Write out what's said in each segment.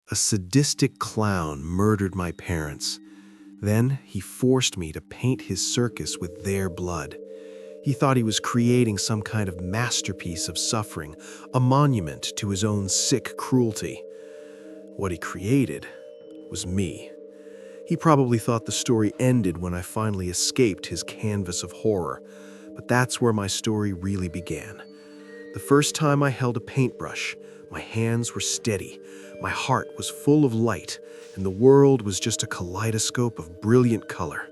A sadistic clown murdered my parents. Then he forced me to paint his circus with their blood. He thought he was creating some kind of masterpiece of suffering, a monument to his own sick cruelty. What he created was me. He probably thought the story ended when I finally escaped his canvas of horror, but that's where my story really began. The first time I held a paintbrush, my hands were steady, my heart was full of light, and the world was just a kaleidoscope of brilliant color.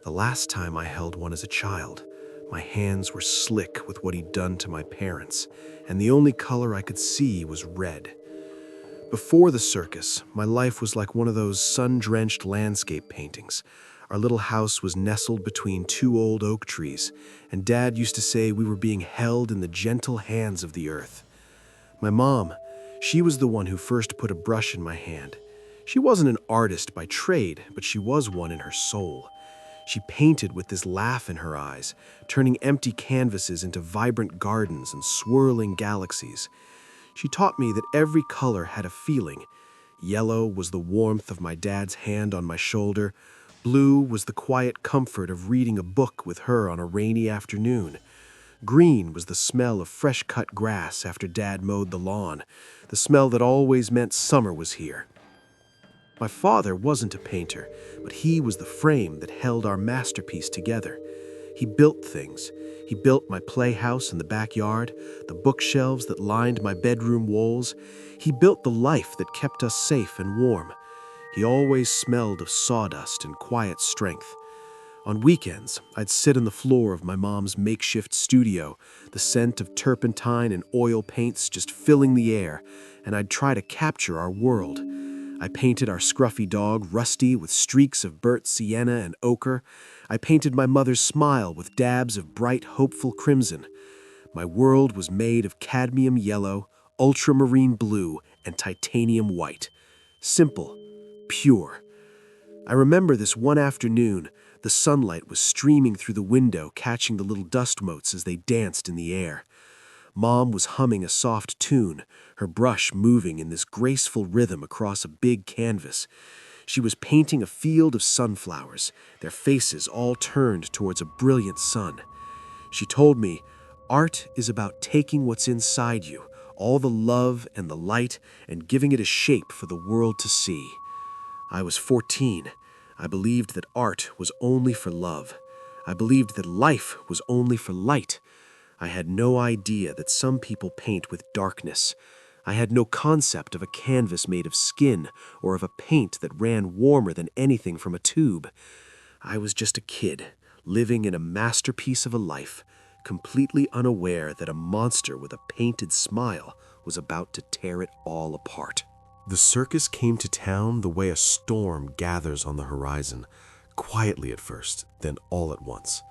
The last time I held one as a child, my hands were slick with what he'd done to my parents, and the only color I could see was red. Before the circus, my life was like one of those sun-drenched landscape paintings. Our little house was nestled between two old oak trees, and Dad used to say we were being held in the gentle hands of the earth. My mom, she was the one who first put a brush in my hand. She wasn't an artist by trade, but she was one in her soul. She painted with this laugh in her eyes, turning empty canvases into vibrant gardens and swirling galaxies. She taught me that every color had a feeling. Yellow was the warmth of my dad's hand on my shoulder. Blue was the quiet comfort of reading a book with her on a rainy afternoon. Green was the smell of fresh-cut grass after Dad mowed the lawn, the smell that always meant summer was here. My father wasn't a painter, but he was the frame that held our masterpiece together. He built things. He built my playhouse in the backyard, the bookshelves that lined my bedroom walls. He built the life that kept us safe and warm. He always smelled of sawdust and quiet strength. On weekends, I'd sit on the floor of my mom's makeshift studio, the scent of turpentine and oil paints just filling the air, and I'd try to capture our world. I painted our scruffy dog Rusty with streaks of burnt sienna and ochre. I painted my mother's smile with dabs of bright, hopeful crimson. My world was made of cadmium yellow, ultramarine blue, and titanium white. Simple, pure. I remember this one afternoon, the sunlight was streaming through the window, catching the little dust motes as they danced in the air. Mom was humming a soft tune, her brush moving in this graceful rhythm across a big canvas. She was painting a field of sunflowers, their faces all turned towards a brilliant sun. She told me, art is about taking what's inside you, all the love and the light, and giving it a shape for the world to see. I was 14. I believed that art was only for love. I believed that life was only for light. I had no idea that some people paint with darkness. I had no concept of a canvas made of skin or of a paint that ran warmer than anything from a tube. I was just a kid, living in a masterpiece of a life, completely unaware that a monster with a painted smile was about to tear it all apart. The circus came to town the way a storm gathers on the horizon, quietly at first, then all at once.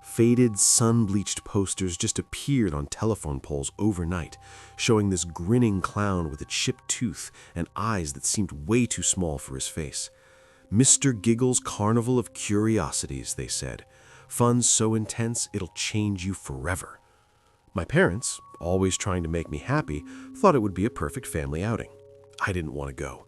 Faded, sun-bleached posters just appeared on telephone poles overnight, showing this grinning clown with a chipped tooth and eyes that seemed way too small for his face. Mr. Giggles' Carnival of Curiosities, they said. Fun so intense it'll change you forever. My parents, always trying to make me happy, thought it would be a perfect family outing. I didn't want to go.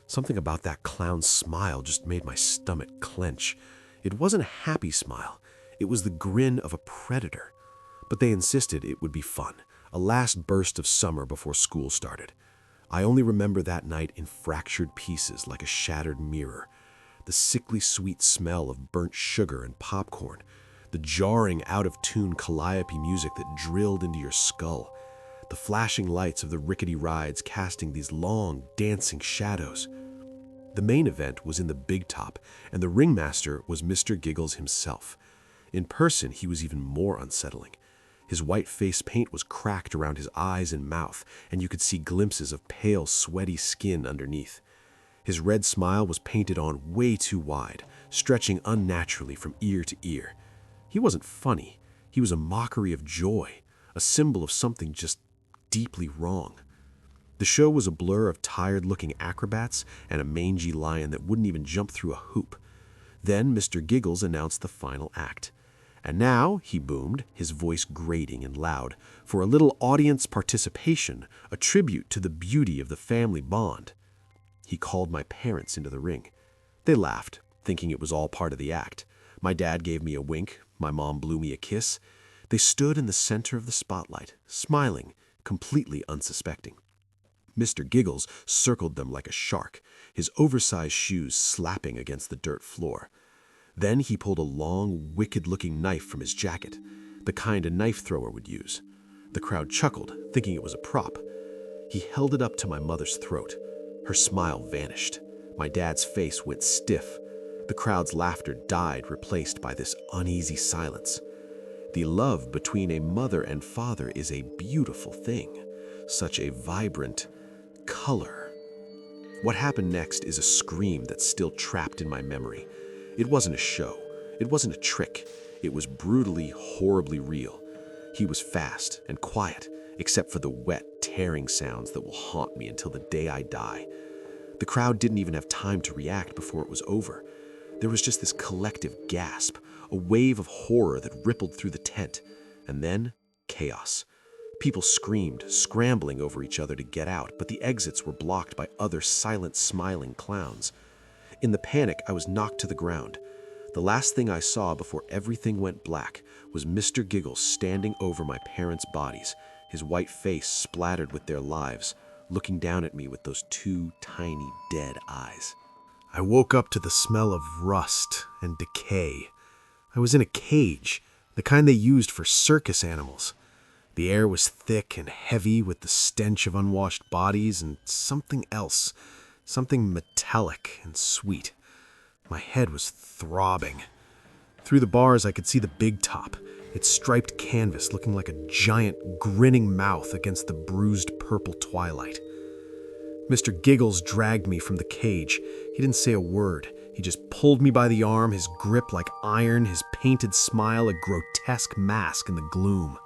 Something about that clown's smile just made my stomach clench. It wasn't a happy smile. It was the grin of a predator. But they insisted it would be fun, a last burst of summer before school started. I only remember that night in fractured pieces like a shattered mirror. The sickly sweet smell of burnt sugar and popcorn. The jarring, out-of-tune calliope music that drilled into your skull. The flashing lights of the rickety rides casting these long, dancing shadows. The main event was in the big top, and the ringmaster was Mr. Giggles himself. In person, he was even more unsettling. His white face paint was cracked around his eyes and mouth, and you could see glimpses of pale, sweaty skin underneath. His red smile was painted on way too wide, stretching unnaturally from ear to ear. He wasn't funny. He was a mockery of joy, a symbol of something just deeply wrong. The show was a blur of tired-looking acrobats and a mangy lion that wouldn't even jump through a hoop. Then Mr. Giggles announced the final act. And now, he boomed, his voice grating and loud, for a little audience participation, a tribute to the beauty of the family bond. He called my parents into the ring. They laughed, thinking it was all part of the act. My dad gave me a wink, my mom blew me a kiss. They stood in the center of the spotlight, smiling, completely unsuspecting. Mr. Giggles circled them like a shark, his oversized shoes slapping against the dirt floor. Then he pulled a long, wicked-looking knife from his jacket, the kind a knife thrower would use. The crowd chuckled, thinking it was a prop. He held it up to my mother's throat. Her smile vanished. My dad's face went stiff. The crowd's laughter died, replaced by this uneasy silence. The love between a mother and father is a beautiful thing, such a vibrant color. What happened next is a scream that's still trapped in my memory. It wasn't a show. It wasn't a trick. It was brutally, horribly real. He was fast and quiet, except for the wet, tearing sounds that will haunt me until the day I die. The crowd didn't even have time to react before it was over. There was just this collective gasp, a wave of horror that rippled through the tent, and then chaos. People screamed, scrambling over each other to get out, but the exits were blocked by other silent, smiling clowns. In the panic, I was knocked to the ground. The last thing I saw before everything went black was Mr. Giggles standing over my parents' bodies, his white face splattered with their lives, looking down at me with those two tiny, dead eyes. I woke up to the smell of rust and decay. I was in a cage, the kind they used for circus animals. The air was thick and heavy with the stench of unwashed bodies and something else, something metallic and sweet. My head was throbbing. Through the bars, I could see the big top, its striped canvas looking like a giant, grinning mouth against the bruised purple twilight. Mr. Giggles dragged me from the cage. He didn't say a word. He just pulled me by the arm, his grip like iron, his painted smile a grotesque mask in the gloom.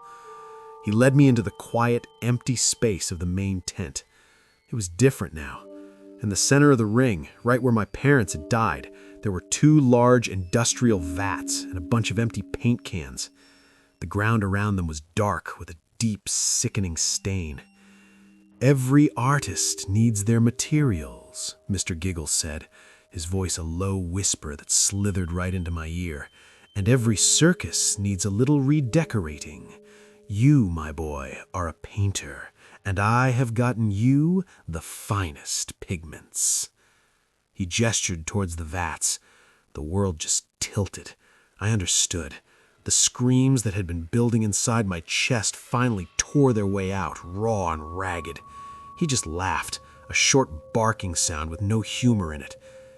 He led me into the quiet, empty space of the main tent. It was different now. In the center of the ring, right where my parents had died, there were two large industrial vats and a bunch of empty paint cans. The ground around them was dark with a deep, sickening stain. "Every artist needs their materials," Mr. Giggles said, his voice a low whisper that slithered right into my ear. "And every circus needs a little redecorating. You, my boy, are a painter, and I have gotten you the finest pigments." He gestured towards the vats. The world just tilted. I understood. The screams that had been building inside my chest finally tore their way out, raw and ragged. He just laughed, a short barking sound with no humor in it.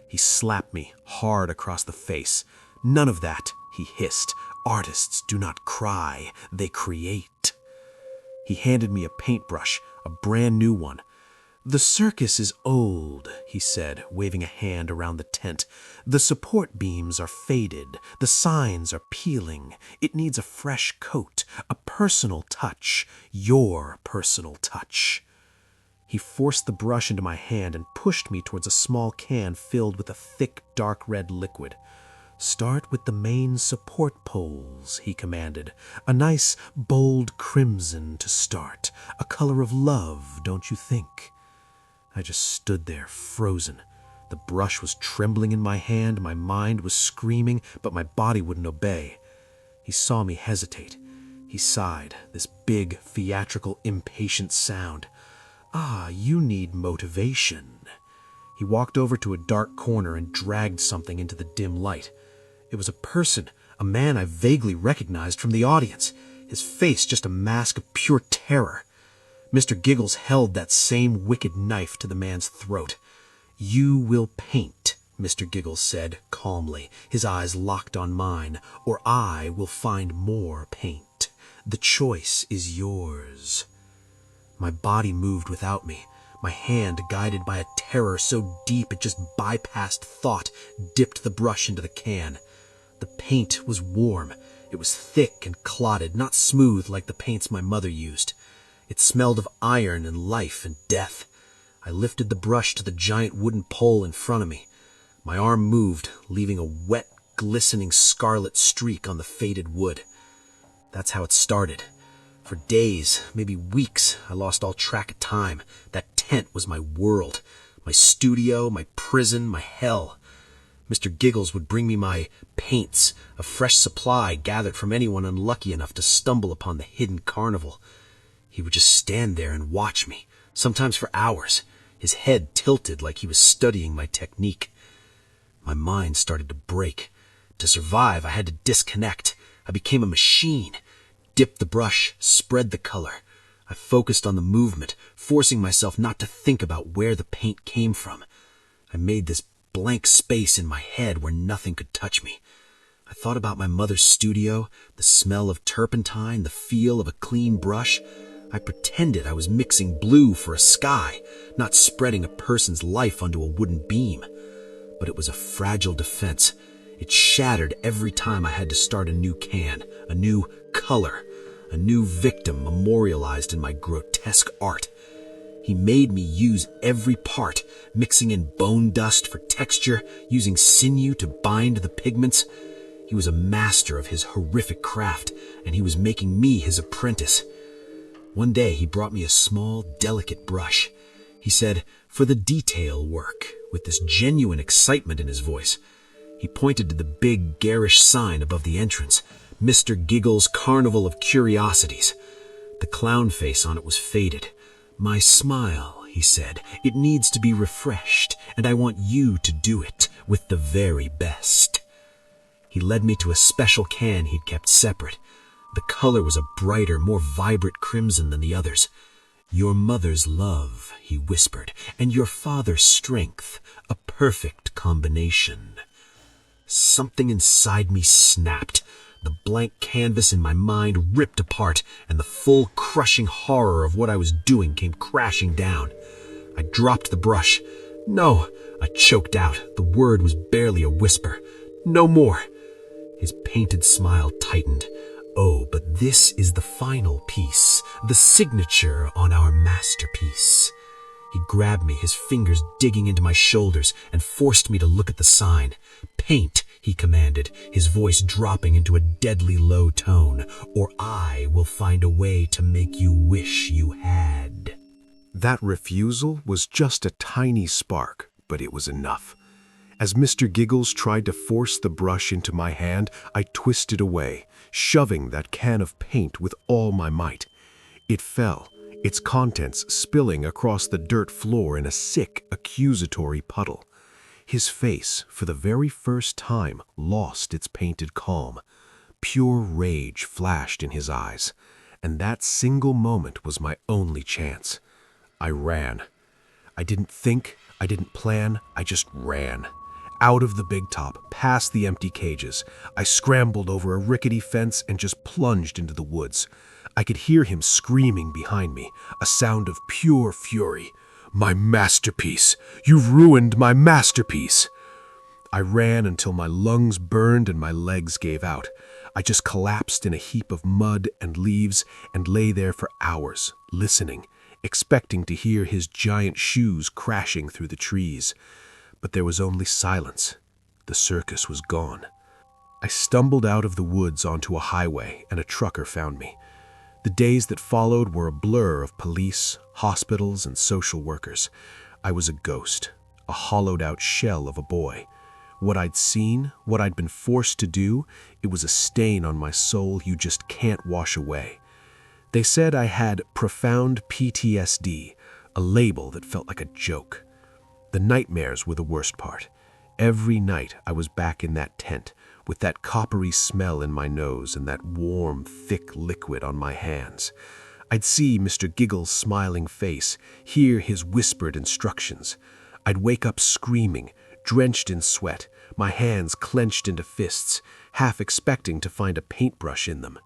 He slapped me hard across the face. "None of that," he hissed. "Artists do not cry, they create." He handed me a paintbrush, a brand new one. "The circus is old," he said, waving a hand around the tent. "The support beams are faded, the signs are peeling. It needs a fresh coat, a personal touch, your personal touch." He forced the brush into my hand and pushed me towards a small can filled with a thick, dark red liquid. "Start with the main support poles," he commanded. "A nice, bold crimson to start. A color of love, don't you think?" I just stood there, frozen. The brush was trembling in my hand, my mind was screaming, but my body wouldn't obey. He saw me hesitate. He sighed, this big, theatrical, impatient sound. "Ah, you need motivation." He walked over to a dark corner and dragged something into the dim light. It was a person, a man I vaguely recognized from the audience, his face just a mask of pure terror. Mr. Giggles held that same wicked knife to the man's throat. "You will paint," Mr. Giggles said calmly, his eyes locked on mine, "or I will find more paint. The choice is yours." My body moved without me. My hand, guided by a terror so deep it just bypassed thought, dipped the brush into the can. The paint was warm. It was thick and clotted, not smooth like the paints my mother used. It smelled of iron and life and death. I lifted the brush to the giant wooden pole in front of me. My arm moved, leaving a wet, glistening scarlet streak on the faded wood. That's how it started. For days, maybe weeks, I lost all track of time. That tent was my world. My studio, my prison, my hell. Mr. Giggles would bring me my paints, a fresh supply gathered from anyone unlucky enough to stumble upon the hidden carnival. He would just stand there and watch me, sometimes for hours, his head tilted like he was studying my technique. My mind started to break. To survive, I had to disconnect. I became a machine. Dipped the brush, spread the color. I focused on the movement, forcing myself not to think about where the paint came from. I made this blank space in my head where nothing could touch me. I thought about my mother's studio, the smell of turpentine, the feel of a clean brush. I pretended I was mixing blue for a sky, not spreading a person's life onto a wooden beam. But it was a fragile defense. It shattered every time I had to start a new can, a new color, a new victim memorialized in my grotesque art. He made me use every part, mixing in bone dust for texture, using sinew to bind the pigments. He was a master of his horrific craft, and he was making me his apprentice. One day he brought me a small, delicate brush. He said, "For the detail work," with this genuine excitement in his voice. He pointed to the big, garish sign above the entrance, Mr. Giggles' Carnival of Curiosities. The clown face on it was faded. "My smile," he said, "it needs to be refreshed, and I want you to do it with the very best." He led me to a special can he'd kept separate. The color was a brighter, more vibrant crimson than the others. "Your mother's love," he whispered, "and your father's strength, a perfect combination." Something inside me snapped. The blank canvas in my mind ripped apart, and the full crushing horror of what I was doing came crashing down. I dropped the brush. "No," I choked out. The word was barely a whisper. "No more." His painted smile tightened. "Oh, but this is the final piece, the signature on our masterpiece." He grabbed me, his fingers digging into my shoulders, and forced me to look at the sign. "Paint," he commanded, his voice dropping into a deadly low tone, "or I will find a way to make you wish you had." That refusal was just a tiny spark, but it was enough. As Mr. Giggles tried to force the brush into my hand, I twisted away, shoving that can of paint with all my might. It fell, its contents spilling across the dirt floor in a sick, accusatory puddle. His face, for the very first time, lost its painted calm. Pure rage flashed in his eyes, and that single moment was my only chance. I ran. I didn't think, I didn't plan, I just ran. Out of the big top, past the empty cages. I scrambled over a rickety fence and just plunged into the woods. I could hear him screaming behind me, a sound of pure fury. "My masterpiece! You've ruined my masterpiece!" I ran until my lungs burned and my legs gave out. I just collapsed in a heap of mud and leaves and lay there for hours, listening, expecting to hear his giant shoes crashing through the trees. But there was only silence. The circus was gone. I stumbled out of the woods onto a highway, and a trucker found me. The days that followed were a blur of police, hospitals, and social workers. I was a ghost, a hollowed-out shell of a boy. What I'd seen, what I'd been forced to do, it was a stain on my soul you just can't wash away. They said I had profound PTSD, a label that felt like a joke. The nightmares were the worst part. Every night I was back in that tent, with that coppery smell in my nose and that warm, thick liquid on my hands. I'd see Mr. Giggles' smiling face, hear his whispered instructions. I'd wake up screaming, drenched in sweat, my hands clenched into fists, half expecting to find a paintbrush in them.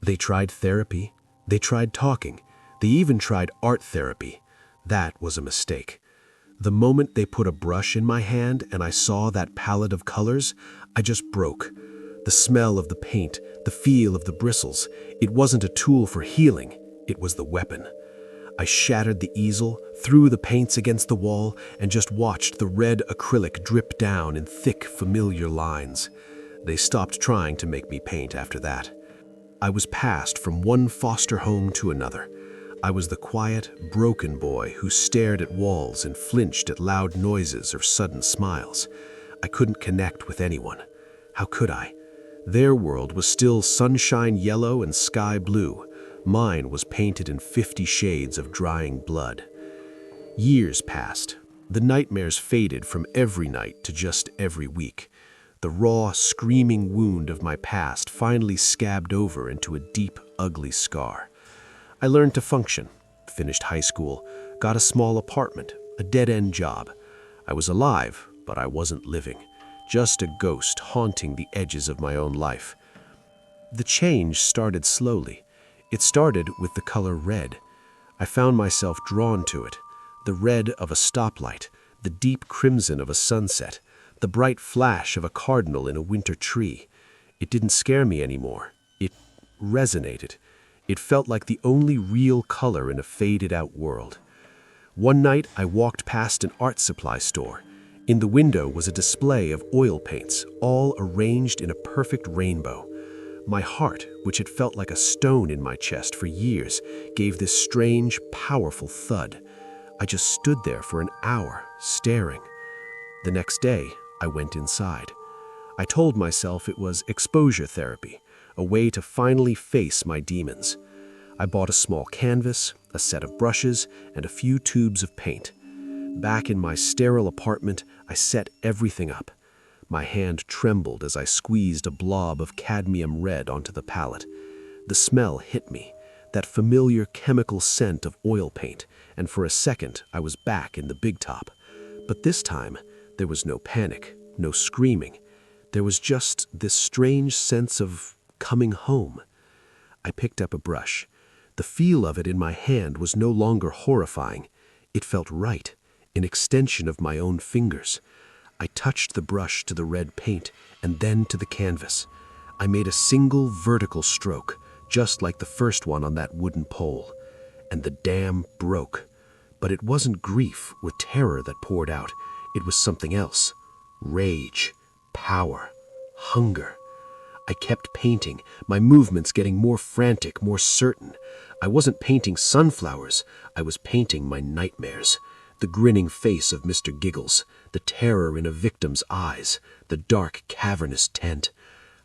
They tried therapy. They tried talking. They even tried art therapy. That was a mistake. The moment they put a brush in my hand and I saw that palette of colors, I just broke. The smell of the paint, the feel of the bristles, it wasn't a tool for healing, it was the weapon. I shattered the easel, threw the paints against the wall, and just watched the red acrylic drip down in thick, familiar lines. They stopped trying to make me paint after that. I was passed from one foster home to another. I was the quiet, broken boy who stared at walls and flinched at loud noises or sudden smiles. I couldn't connect with anyone. How could I? Their world was still sunshine yellow and sky blue. Mine was painted in 50 shades of drying blood. Years passed. The nightmares faded from every night to just every week. The raw, screaming wound of my past finally scabbed over into a deep, ugly scar. I learned to function, finished high school, got a small apartment, a dead-end job. I was alive, but I wasn't living. Just a ghost haunting the edges of my own life. The change started slowly. It started with the color red. I found myself drawn to it. The red of a stoplight, the deep crimson of a sunset, the bright flash of a cardinal in a winter tree. It didn't scare me anymore. It resonated. It felt like the only real color in a faded-out world. One night, I walked past an art supply store. In the window was a display of oil paints, all arranged in a perfect rainbow. My heart, which had felt like a stone in my chest for years, gave this strange, powerful thud. I just stood there for an hour, staring. The next day, I went inside. I told myself it was exposure therapy, a way to finally face my demons. I bought a small canvas, a set of brushes, and a few tubes of paint. Back in my sterile apartment, I set everything up. My hand trembled as I squeezed a blob of cadmium red onto the palette. The smell hit me, that familiar chemical scent of oil paint, and for a second I was back in the big top. But this time, there was no panic, no screaming. There was just this strange sense of coming home. I picked up a brush. The feel of it in my hand was no longer horrifying. It felt right, an extension of my own fingers. I touched the brush to the red paint and then to the canvas. I made a single vertical stroke, just like the first one on that wooden pole. And the dam broke. But it wasn't grief or terror that poured out. It was something else. Rage, power, hunger. I kept painting, my movements getting more frantic, more certain. I wasn't painting sunflowers. I was painting my nightmares. The grinning face of Mr. Giggles, the terror in a victim's eyes, the dark, cavernous tent.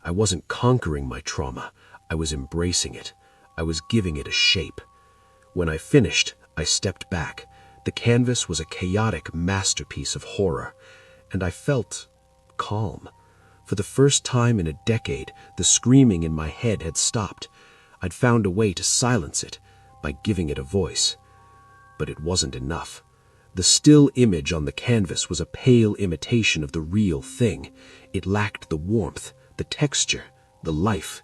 I wasn't conquering my trauma. I was embracing it. I was giving it a shape. When I finished, I stepped back. The canvas was a chaotic masterpiece of horror, and I felt calm. For the first time in a decade, the screaming in my head had stopped. I'd found a way to silence it by giving it a voice. But it wasn't enough. The still image on the canvas was a pale imitation of the real thing. It lacked the warmth, the texture, the life.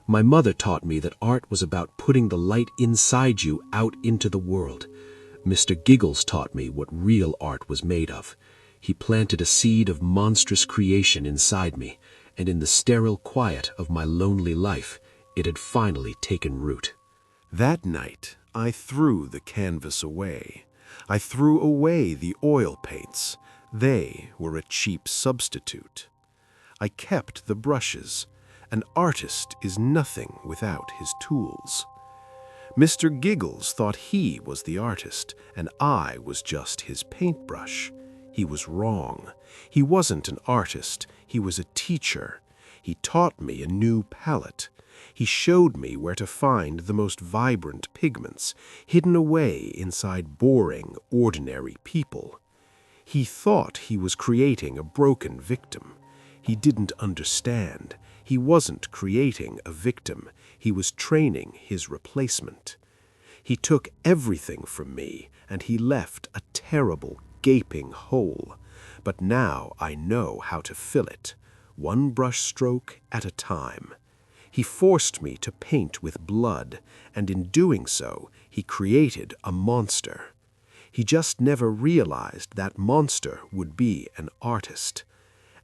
My mother taught me that art was about putting the light inside you out into the world. Mr. Giggles taught me what real art was made of. He planted a seed of monstrous creation inside me, and in the sterile quiet of my lonely life, it had finally taken root. That night, I threw the canvas away. I threw away the oil paints. They were a cheap substitute. I kept the brushes. An artist is nothing without his tools. Mr. Giggles thought he was the artist, and I was just his paintbrush. He was wrong. He wasn't an artist. He was a teacher. He taught me a new palette. He showed me where to find the most vibrant pigments, hidden away inside boring, ordinary people. He thought he was creating a broken victim. He didn't understand. He wasn't creating a victim. He was training his replacement. He took everything from me, and he left a terrible, gaping hole. But now I know how to fill it, one brush stroke at a time. He forced me to paint with blood, and in doing so, he created a monster. He just never realized that monster would be an artist.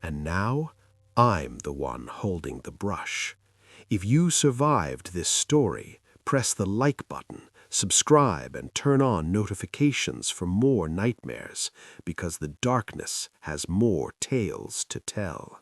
And now, I'm the one holding the brush. If you survived this story, press the like button, subscribe, and turn on notifications for more nightmares, because the darkness has more tales to tell.